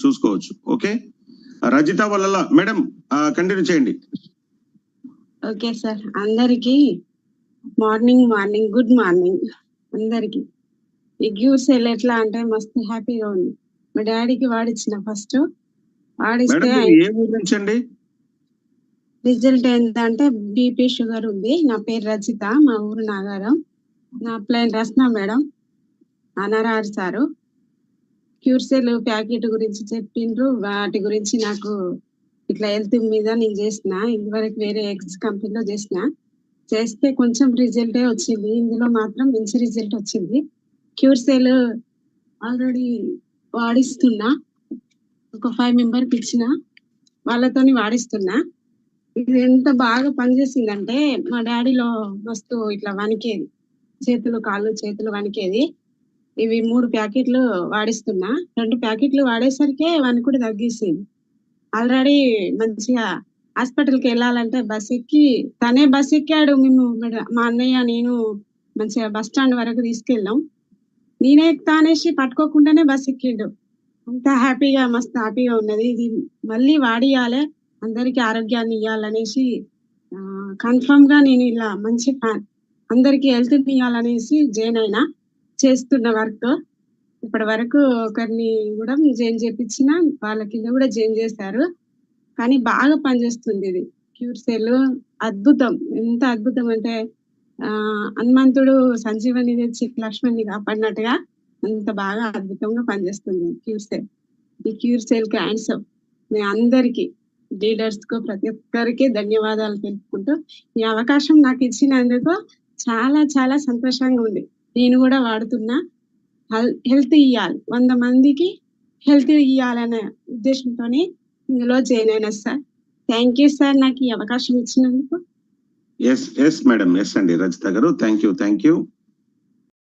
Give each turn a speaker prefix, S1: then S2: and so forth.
S1: చూసుకోవచ్చు. ఓకే, రజిత వల్ల madam continue చేయండి.
S2: ఓకే సార్, అందరికి మార్నింగ్ గుడ్ మార్నింగ్ అందరికి. ఈ క్యూర్ సెల్ ఎట్లా అంటే మస్తు హ్యాపీగా ఉంది. మా డాడీకి వాడిచ్చిన ఫస్ట్ వాడిస్తే రిజల్ట్ ఏంటంటే బీపీ షుగర్ ఉంది. నా పేరు రజిత, మా ఊరు నాగారం. నా ప్లేన్ రస్నా మేడం అనరారు సారు. క్యూర్ సెల్ ప్యాకెట్ గురించి చెప్పిండ్రు, వాటి గురించి నాకు ఇట్లా హెల్త్ మీద నేను చేసిన, ఇదివరకు వేరే ఎక్స్ కంపెనీలో చేస్తే కొంచెం రిజల్టే వచ్చింది. ఇందులో మాత్రం మంచి రిజల్ట్ వచ్చింది. క్యూర్ సెల్ ఆల్రెడీ వాడిస్తున్నా, ఒక 5 మెంబర్కి ఇచ్చిన, వాళ్ళతోని వాడిస్తున్నా. ఇది ఎంత బాగా పనిచేసిందంటే మా డాడీలో మస్తు ఇట్లా వణికేది, కాళ్ళు చేతులు వణికేది. ఇవి 3 ప్యాకెట్లు వాడిస్తున్నా. 2 ప్యాకెట్లు వాడేసరికి వణుకుడు తగ్గేసింది. ఆల్రెడీ మంచిగా హాస్పిటల్కి వెళ్ళాలంటే తనే బస్ ఎక్కాడు. మేము మా అన్నయ్య నేను మంచిగా బస్ స్టాండ్ వరకు తీసుకెళ్ళాం. నేనే ఎక్కుతా అనేసి పట్టుకోకుండానే బస్ ఎక్కిండు. అంత హ్యాపీగా మస్తు హ్యాపీగా ఉన్నది. ఇది మళ్ళీ వాడియాలి, అందరికి ఆరోగ్యాన్ని ఇవ్వాలనేసి కన్ఫర్మ్ గా నేను ఇలా మంచి అందరికి హెల్త్ ఇవ్వాలనేసి జాయిన్ అయినా, చేస్తున్న వర్క్. ఇప్పటి వరకు ఒకరిని కూడా జాయిన్ చేపించిన, వాళ్ళ కింద కూడా జాయిన్ చేశారు. కానీ బాగా పనిచేస్తుంది ఇది క్యూర్ సెల్. అద్భుతం, ఎంత అద్భుతం అంటే హనుమంతుడు సంజీవని తెచ్చి లక్ష్మణ్ని కాపాడినట్టుగా అంత బాగా అద్భుతంగా పనిచేస్తుంది క్యూర్ సెల్. ఈ క్యూర్ సెల్ కి హ్యాండ్సప్. మీ అందరికి లీడర్స్ కు ప్రతి ఒక్కరికి ధన్యవాదాలు తెలుపుకుంటూ ఈ అవకాశం నాకు ఇచ్చినందుకు చాలా చాలా సంతోషంగా ఉంది. నేను కూడా వాడుతున్నా. హెల్త్ ఇవ్వాలి, 100 మందికి హెల్త్ ఇవ్వాలనే ఉద్దేశంతోనే ఇందులో జాయిన్ అయినా సార్. థ్యాంక్ యూ సార్, నాకు ఈ అవకాశం ఇచ్చినందుకు.
S1: ఎస్ మేడం, ఎస్ అండి రజిత గారు, థ్యాంక్ యూ.